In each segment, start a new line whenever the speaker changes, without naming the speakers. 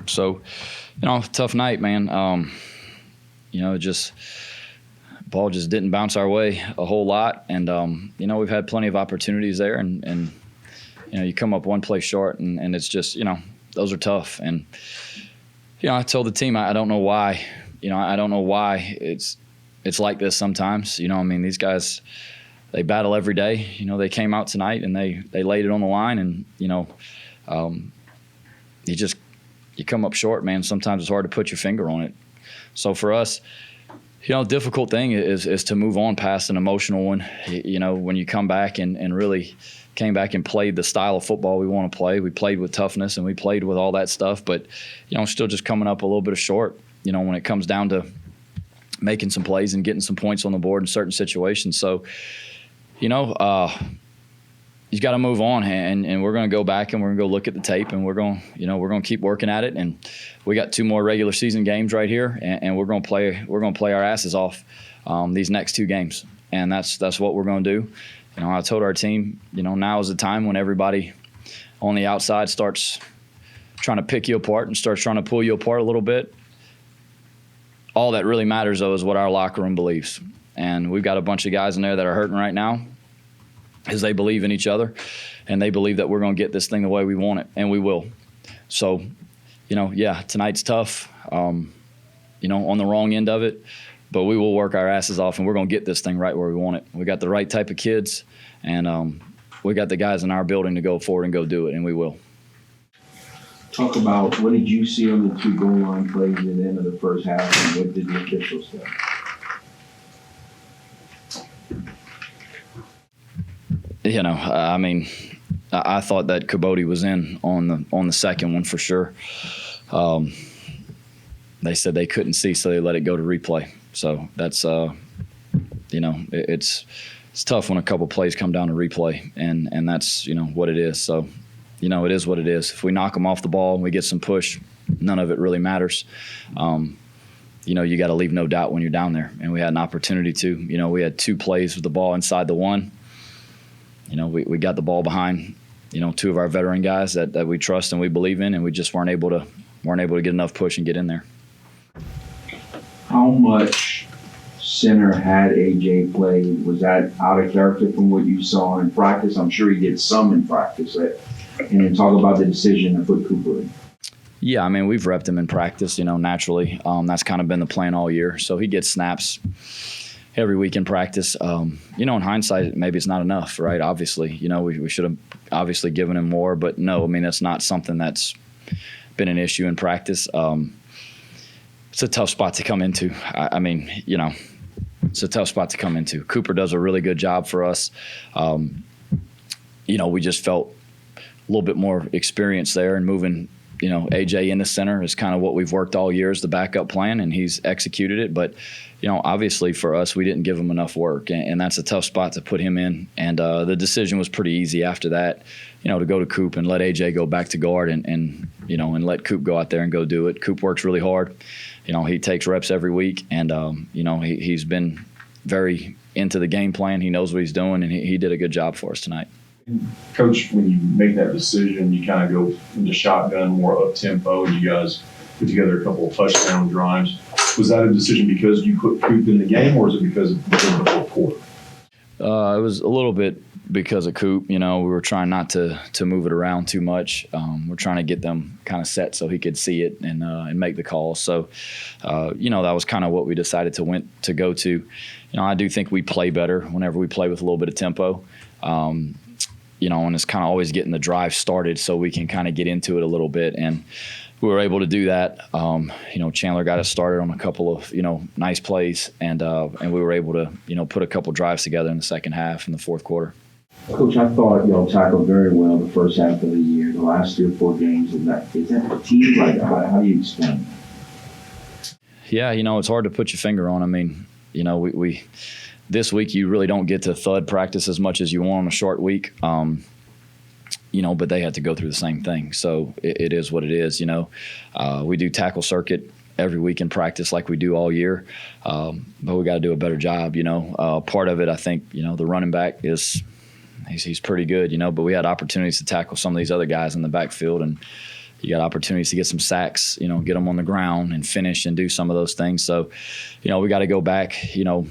So, tough night, man. Ball just didn't bounce our way a whole lot. And, we've had plenty of opportunities there. And you come up one play short, and it's just, those are tough. And, I told the team I don't know why. I don't know why it's like this sometimes. These guys, they battle every day. They came out tonight and they laid it on the line, and, you come up short, man. Sometimes it's hard to put your finger on it. So for us, difficult thing is to move on past an emotional one. When you come back and really came back and played the style of football we want to play. We played with toughness and we played with all that stuff, but, still just coming up a little bit of short, when it comes down to making some plays and getting some points on the board in certain situations. So, you got to move on, and we're going to go back and we're going to go look at the tape, and we're going to keep working at it. And we got 2 more regular season games right here, and we're going to play our asses off these next 2 games, and that's what we're going to do. I told our team, now is the time when everybody on the outside starts trying to pick you apart and starts trying to pull you apart a little bit. All that really matters, though, is what our locker room believes. And we've got a bunch of guys in there that are hurting right now because they believe in each other, and they believe that we're going to get this thing the way we want it, and we will. So, tonight's tough, on the wrong end of it, but we will work our asses off, and we're going to get this thing right where we want it. We got the right type of kids, and we got the guys in our building to go forward and go do it, and we will.
Talk about what did you see on the 2 goal line plays at the end of the first half, and what did the officials say?
I thought that Cabote was in on the second one for sure. They said they couldn't see, so they let it go to replay. So that's it's tough when a couple plays come down to replay, and that's what it is. So it is what it is. If we knock them off the ball and we get some push, none of it really matters. You got to leave no doubt when you're down there, and we had an opportunity to. We had 2 plays with the ball inside the 1. We got the ball behind, 2 of our veteran guys that we trust and we believe in, and we just weren't able to get enough push and get in there.
How much center had AJ play? Was that out of character from what you saw in practice? I'm sure he did some in practice. And then talk about the decision to put Cooper in.
Yeah, we've repped him in practice, naturally. That's kind of been the plan all year. So he gets snaps every week in practice. In hindsight, maybe it's not enough, right? Obviously, we should have obviously given him more, but no, that's not something that's been an issue in practice. It's a tough spot to come into. It's a tough spot to come into. Cooper does a really good job for us. We just felt a little bit more experience there, and moving AJ in the center is kind of what we've worked all year as the backup plan, and he's executed it. But, obviously for us, we didn't give him enough work, and that's a tough spot to put him in. And the decision was pretty easy after that, to go to Coop and let AJ go back to guard and let Coop go out there and go do it. Coop works really hard. He takes reps every week, and, he's been very into the game plan. He knows what he's doing, and he did a good job for us tonight.
Coach, when you make that decision, you kind of go into shotgun, more up-tempo, and you guys put together a couple of touchdown drives. Was that a decision because you put Coop in the game, or is it because of the fourth quarter?
It was a little bit because of Coop. We were trying not to move it around too much. We're trying to get them kind of set so he could see it and make the call. So, that was kind of what we decided to go to. I do think we play better whenever we play with a little bit of tempo. And it's kind of always getting the drive started so we can kind of get into it a little bit. And we were able to do that. Chandler got us started on a couple of, nice plays, and we were able to, put a couple drives together in the second half in the fourth quarter.
Coach, I thought y'all tackled very well the first half of the year. The last 3 or 4 games, is that fatigue? Like, how do you explain it?
Yeah, it's hard to put your finger on. We this week you really don't get to thud practice as much as you want on a short week. But they had to go through the same thing. So it is what it is. We do tackle circuit every week in practice like we do all year. But we got to do a better job. Part of it, I think, the running back he's pretty good, but we had opportunities to tackle some of these other guys in the backfield, and You got opportunities to get some sacks, get them on the ground and finish and do some of those things. So, we got to go back, and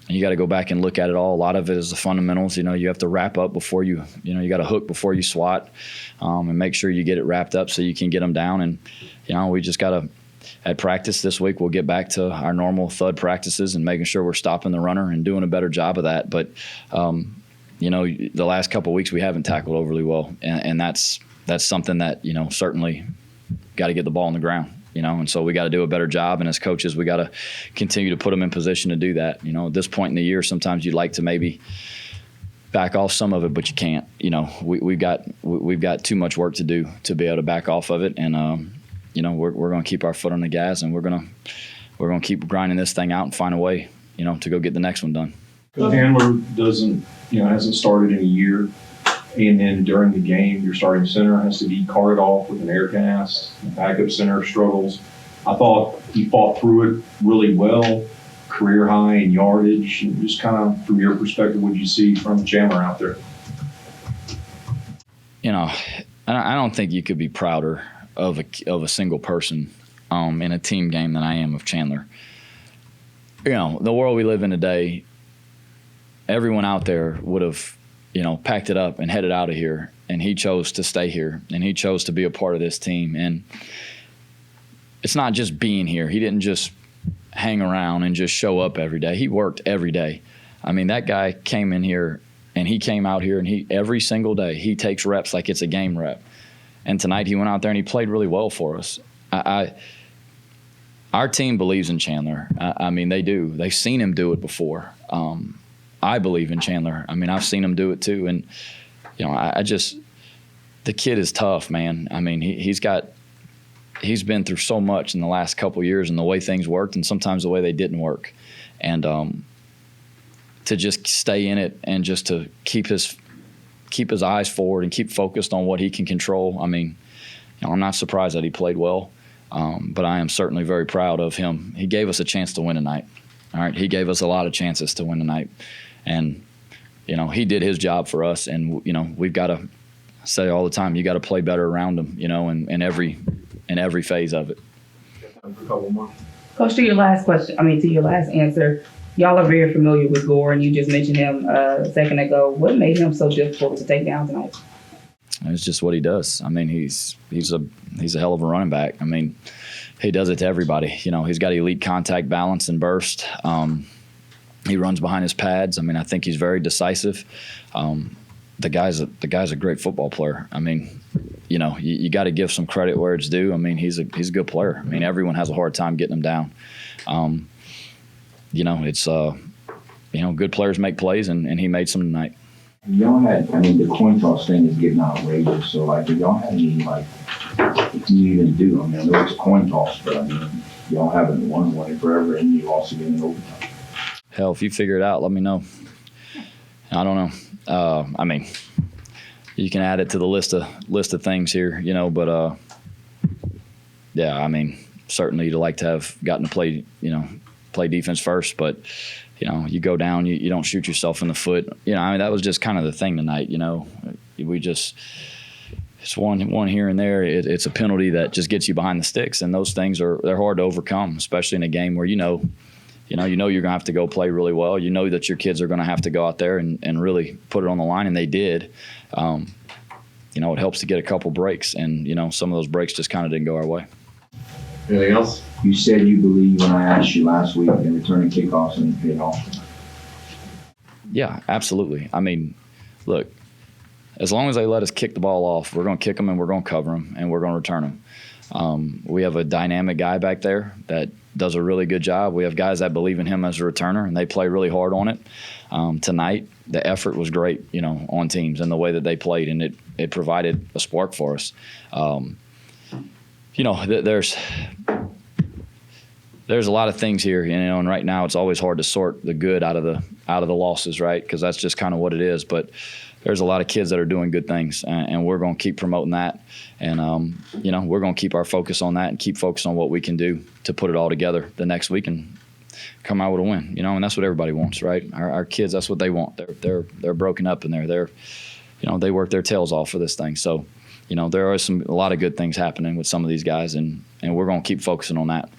you got to go back and look at it all. A lot of it is the fundamentals. You have to wrap up before you got to hook before you swat, and make sure you get it wrapped up so you can get them down. And, we just got to, at practice this week, we'll get back to our normal thud practices and making sure we're stopping the runner and doing a better job of that. But, the last couple of weeks we haven't tackled overly well. And that's something that, certainly got to get the ball on the ground. And so we got to do a better job. And as coaches, we got to continue to put them in position to do that. At this point in the year, sometimes you'd like to maybe back off some of it, but you can't. We've got too much work to do to be able to back off of it. And we're going to keep our foot on the gas, and we're going to keep grinding this thing out and find a way, to go get the next one done.
The handler hasn't started in a year. And then during the game, your starting center has to be carted off with an air cast. The backup center struggles. I thought he fought through it really well, career high in yardage. And just kind of from your perspective, what did you see from Chandler out there?
I don't think you could be prouder of a single person in a team game than I am of Chandler. The world we live in today, everyone out there would have packed it up and headed out of here. And he chose to stay here, and he chose to be a part of this team. And it's not just being here. He didn't just hang around and just show up every day. He worked every day. I mean, that guy came in here, and he came out here, and every single day he takes reps like it's a game rep. And tonight he went out there and he played really well for us. Our team believes in Chandler. I mean, they do. They've seen him do it before. I believe in Chandler. I mean, I've seen him do it too. And, the kid is tough, man. I mean, he's been through so much in the last couple of years, and the way things worked and sometimes the way they didn't work. And to just stay in it and just to keep his eyes forward and keep focused on what he can control. I mean, I'm not surprised that he played well, but I am certainly very proud of him. He gave us a chance to win tonight. All right, he gave us a lot of chances to win tonight. And, he did his job for us. And, we've got to say all the time, you got to play better around him, in every phase of it.
A couple more.
Coach, to your last answer, y'all are very familiar with Gore, and you just mentioned him a second ago. What made him so difficult to take down tonight?
It's just what he does. I mean, he's a hell of a running back. I mean, he does it to everybody. He's got elite contact balance and burst. He runs behind his pads. I mean, I think he's very decisive. The guy's a great football player. I mean, you got to give some credit where it's due. I mean, he's a good player. I mean, everyone has a hard time getting him down. It's good players make plays, and he made some tonight.
Y'all had, the coin toss thing is getting outrageous. So, if y'all had any, what can you even do? I know it's a coin toss, but, y'all haven't won one in forever, and you lost again in overtime.
Hell, if you figure it out, let me know. I don't know. You can add it to the list of things here, but, certainly you'd like to have gotten to play defense first, but, you go down, you don't shoot yourself in the foot. That was just kind of the thing tonight. It's one here and there. It's a penalty that just gets you behind the sticks, and those things they're hard to overcome, especially in a game where you're going to have to go play really well. You know that your kids are going to have to go out there and really put it on the line, and they did. It helps to get a couple breaks, and some of those breaks just kind of didn't go our way.
Anything else?
You said you believe when I asked you last week in returning kickoffs and it paid off.
Yeah, absolutely. I mean, look, as long as they let us kick the ball off, we're going to kick them and we're going to cover them and we're going to return them. We have a dynamic guy back there that does a really good job. We have guys that believe in him as a returner, and they play really hard on it. Tonight, the effort was great, on teams and the way that they played, and it provided a spark for us. There's a lot of things here, and right now it's always hard to sort the good out of the losses, right? Because that's just kind of what it is. But there's a lot of kids that are doing good things, and we're going to keep promoting that. And, we're going to keep our focus on that and keep focused on what we can do to put it all together the next week and come out with a win, and that's what everybody wants, right? Our kids, that's what they want. They're broken up in there. They work their tails off for this thing. So there are a lot of good things happening with some of these guys, and we're going to keep focusing on that.